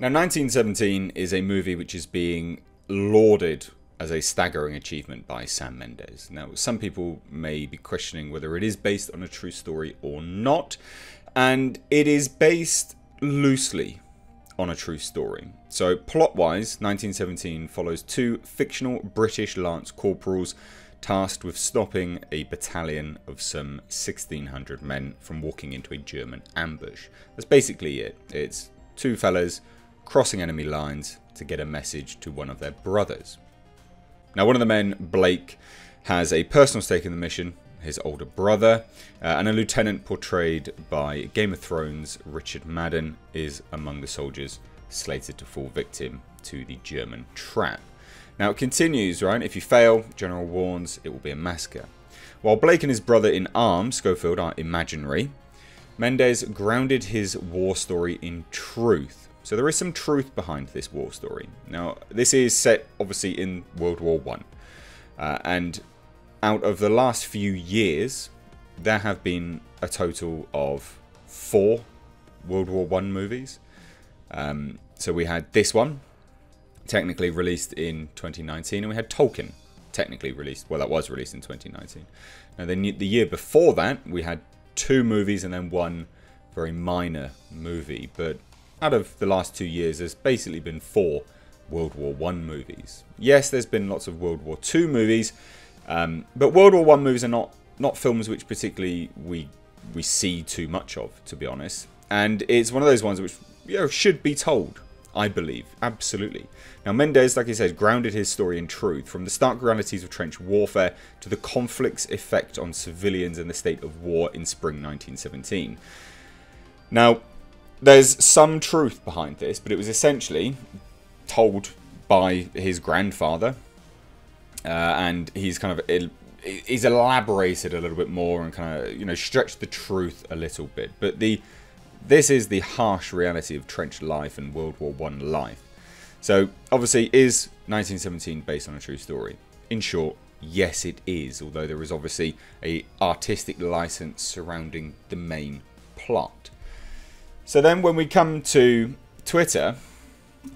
Now, 1917 is a movie which is being lauded as a staggering achievement by Sam Mendes. Now, some people may be questioning whether it is based on a true story or not, and it is based loosely on a true story. So, plot-wise, 1917 follows two fictional British lance corporals tasked with stopping a battalion of some 1,600 men from walking into a German ambush. That's basically it. It's two fellas crossing enemy lines to get a message to one of their brothers. Now, one of the men, Blake, has a personal stake in the mission, his older brother, and a lieutenant portrayed by Game of Thrones, Richard Madden, is among the soldiers slated to fall victim to the German trap. Now, it continues, right? If you fail, General warns it will be a massacre. While Blake and his brother in arms, Schofield, are imaginary, Mendes grounded his war story in truth. So there is some truth behind this war story. Now, this is set, obviously, in World War I. And out of the last few years, there have been a total of 4 World War I movies. So we had this one, technically released in 2019, and we had Tolkien, technically released. Well, that was released in 2019. Now, the year before that, we had 2 movies and then 1 very minor movie. But out of the last 2 years, there's basically been 4 World War I movies. Yes, there's been lots of World War II movies, but World War I movies are not films which particularly we see too much of, to be honest. And it's one of those ones which, you know, should be told, I believe. Absolutely. Now, Mendes, like I said, grounded his story in truth, from the stark realities of trench warfare to the conflict's effect on civilians and the state of war in spring 1917. Now, there's some truth behind this, but it was essentially told by his grandfather, and he's kind of he's elaborated a little bit more and kind of, you know, stretched the truth a little bit. But this is the harsh reality of trench life and World War I life. So, obviously, is 1917 based on a true story? In short, yes, it is, although there is obviously an artistic license surrounding the main plot. So then when we come to Twitter,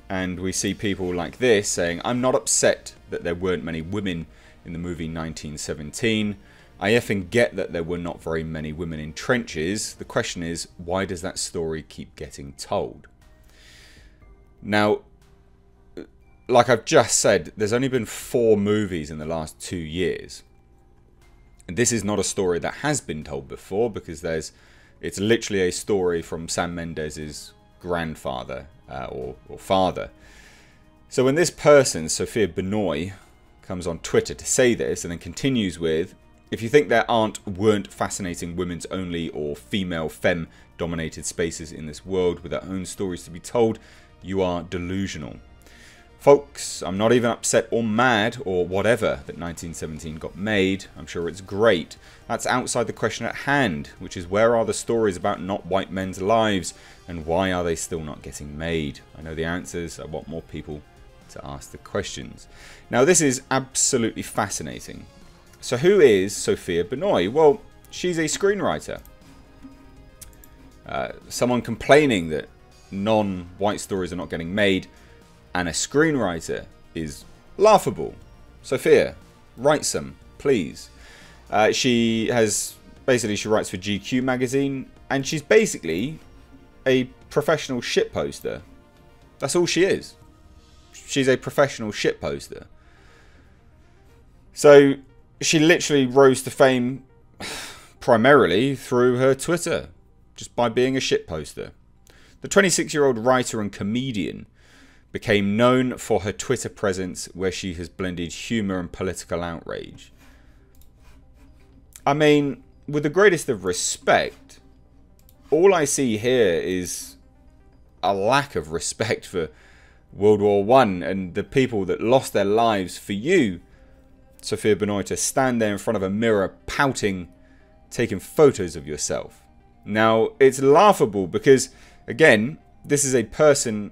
and we see people like this saying, I'm not upset that there weren't many women in the movie 1917. I effing get that there were not very many women in trenches. The question is, why does that story keep getting told? Now, like I've just said, there's only been 4 movies in the last 2 years. And this is not a story that has been told before, because it's literally a story from Sam Mendes' grandfather or father. So when this person, Sophia Benoit, comes on Twitter to say this and then continues with, if you think there weren't fascinating women's only or female femme-dominated spaces in this world with their own stories to be told, you are delusional. Folks, I'm not even upset or mad or whatever that 1917 got made. I'm sure it's great. That's outside the question at hand, which is, where are the stories about not white men's lives and why are they still not getting made? I know the answers. I want more people to ask the questions. Now, this is absolutely fascinating. So who is Sophia Benoit? Well, she's a screenwriter. Someone complaining that non-white stories are not getting made, and a screenwriter, is laughable. Sophia, write some, please. She writes for GQ magazine, and she's basically a professional shitposter. That's all she is. She's a professional shitposter. So she literally rose to fame primarily through her Twitter, just by being a shitposter. The 26-year-old writer and comedian became known for her Twitter presence, where she has blended humour and political outrage. I mean, with the greatest of respect, all I see here is a lack of respect for World War I and the people that lost their lives for you, Sophia Benoit, to stand there in front of a mirror pouting, taking photos of yourself. Now, it's laughable because, again, this is a person,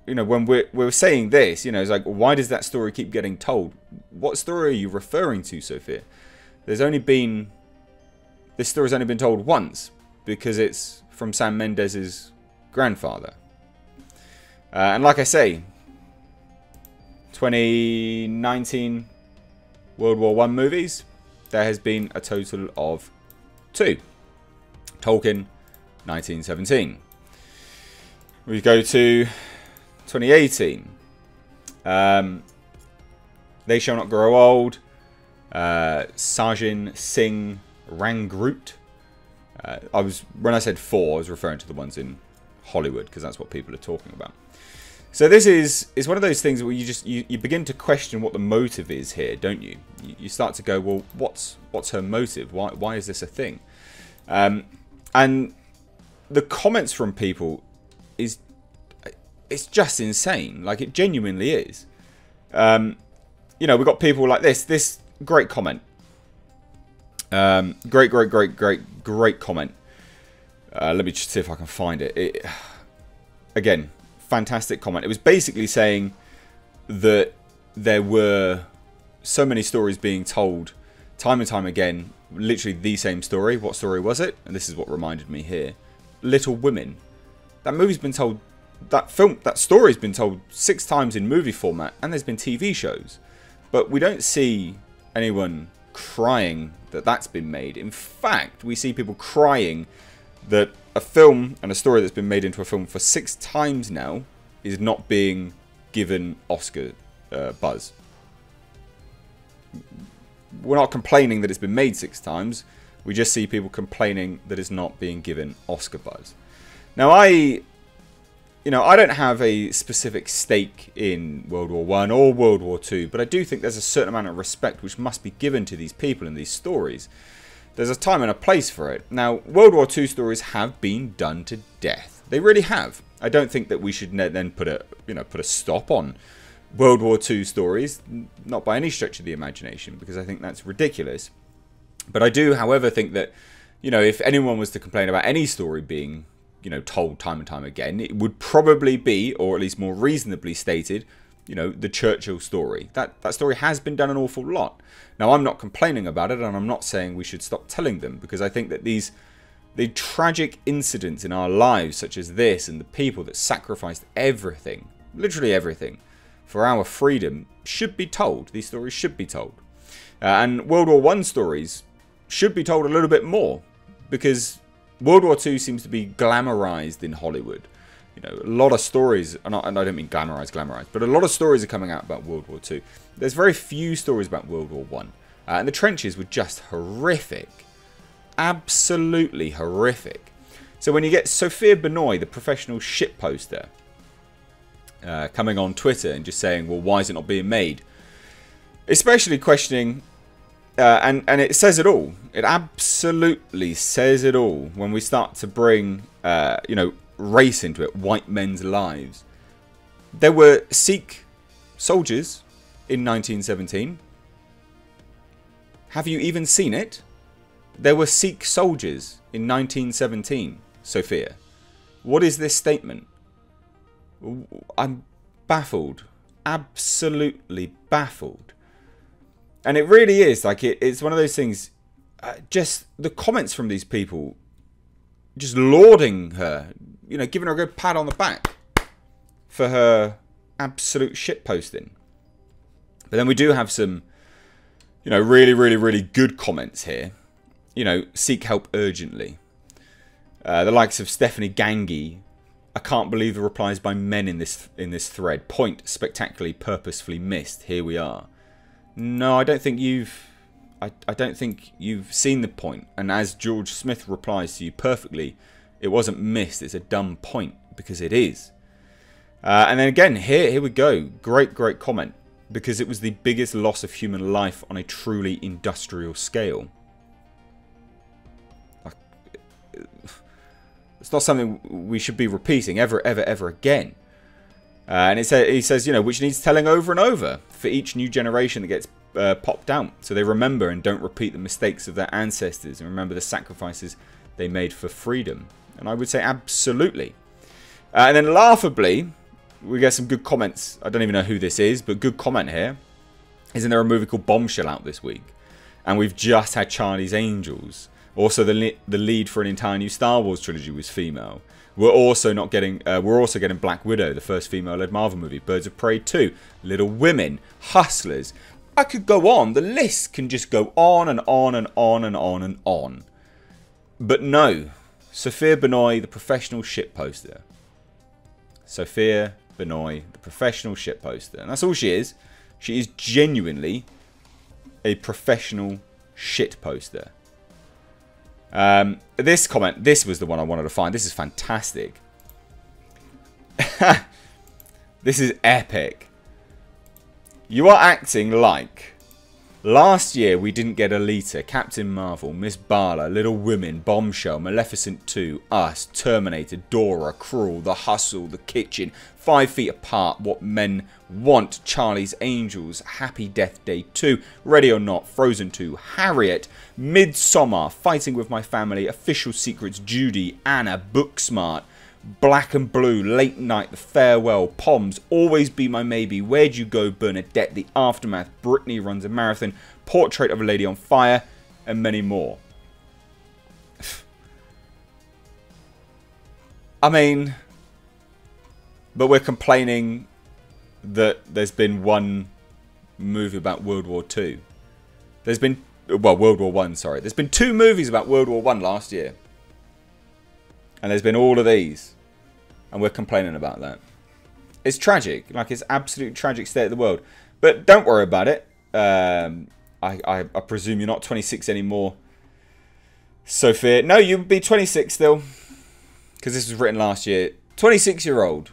you know, when we're saying this, you know, it's like, why does that story keep getting told? What story are you referring to, Sophia? This story's only been told once, because it's from Sam Mendes' grandfather. And like I say, 2019 World War I movies, there has been a total of 2. Tolkien, 1917. We go to 2018. They Shall Not Grow Old. Sajin Singh Rangroot. When I said 4, I was referring to the ones in Hollywood, because that's what people are talking about. So this is one of those things where you begin to question what the motive is here, don't you? You start to go, well, what's her motive? Why is this a thing? And the comments from people it's just insane. Like, it genuinely is. You know, we've got people like this great comment. Great comment. Let me just see if I can find it. Again, fantastic comment. It was basically saying that there were so many stories being told time and time again, literally the same story. What story was it? And this is what reminded me here. Little Women. That movie's been told, that story's been told 6 times in movie format, and there's been TV shows. But we don't see anyone crying that that's been made. In fact, we see people crying that a film and a story that's been made into a film for 6 times now is not being given Oscar buzz. We're not complaining that it's been made 6 times. We just see people complaining that it's not being given Oscar buzz. Now, I don't have a specific stake in World War I or World War II, but I do think there's a certain amount of respect which must be given to these people and these stories. There's a time and a place for it. Now, World War II stories have been done to death. They really have. I don't think that we should then put a stop on World War II stories, not by any stretch of the imagination, because I think that's ridiculous. But I do, however, think that, if anyone was to complain about any story being, told time and time again, it would probably be, or at least more reasonably stated, the Churchill story. That story has been done an awful lot. Now, I'm not complaining about it, and I'm not saying we should stop telling them, because I think that the tragic incidents in our lives, such as this, and the people that sacrificed everything, literally everything, for our freedom, should be told. These stories should be told. And World War I stories should be told a little bit more, because World War II seems to be glamorized in Hollywood. A lot of stories, and I don't mean glamorized, but a lot of stories are coming out about World War II. There's very few stories about World War I. And the trenches were just horrific. Absolutely horrific. So when you get Sophia Benoit, the professional shitposter, coming on Twitter and just saying, well, why is it not being made? Especially questioning, and it says it all. It absolutely says it all when we start to bring, race into it, white men's lives. There were Sikh soldiers in 1917. Have you even seen it? There were Sikh soldiers in 1917, Sophia. What is this statement? I'm baffled. Absolutely baffled. And it really is, like, it's one of those things, just the comments from these people, just lauding her, giving her a good pat on the back for her absolute shitposting. But then we do have some, really good comments here. Seek help urgently. The likes of Stephanie Gangi. I can't believe the replies by men in this thread. Point spectacularly, purposefully missed. Here we are. No, I don't think you've seen the point. And as George Smith replies to you perfectly, it wasn't missed. It's a dumb point, because it is. And then again, here we go. Great comment, because it was the biggest loss of human life on a truly industrial scale. It's not something we should be repeating ever again. And he says, which needs telling over and over for each new generation that gets popped out, so they remember and don't repeat the mistakes of their ancestors, and remember the sacrifices they made for freedom. And I would say absolutely. And then laughably, we get some good comments. I don't even know who this is, but good comment here. Isn't there a movie called Bombshell out this week? And we've just had Charlie's Angels. Also, the lead for an entire new Star Wars trilogy was female. We're also getting Black Widow, the first female-led Marvel movie. Birds of Prey 2, Little Women, Hustlers. I could go on. The list can just go on and on and on and on and on. But no, Sophia Benoit, the professional shitposter. Sophia Benoit, the professional shitposter, and that's all she is. She is genuinely a professional shitposter. This comment, this was the one I wanted to find. This is fantastic. This is epic. You are acting like last year we didn't get Alita, Captain Marvel, Miss Bala, Little Women, Bombshell, Maleficent 2, Us, Terminator, Dora, Cruel, The Hustle, The Kitchen, 5 Feet Apart, What Men Want, Charlie's Angels, Happy Death Day 2, Ready or Not, Frozen 2, Harriet, Midsommar, Fighting With My Family, Official Secrets, Judy, Anna, Booksmart, Black and Blue, Late Night, The Farewell, Poms, Always Be My Maybe, Where'd You Go, Bernadette, The Aftermath, Britney Runs a Marathon, Portrait of a Lady on Fire, and many more. I mean, but we're complaining that there's been one movie about World War II. There's been, well, World War I, sorry. There's been 2 movies about World War I last year. And there's been all of these. And we're complaining about that. It's tragic. Like, it's absolute tragic state of the world. But don't worry about it. I presume you're not 26 anymore, Sophia. No, you'll be 26 still. Because this was written last year. 26-year-old.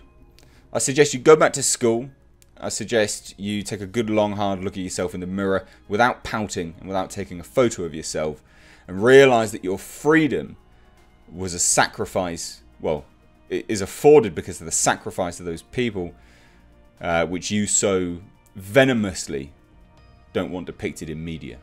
I suggest you go back to school. I suggest you take a good, long, hard look at yourself in the mirror without pouting and without taking a photo of yourself. And realise that your freedom was a sacrifice, well, it is afforded because of the sacrifice of those people, which you so venomously don't want depicted in media.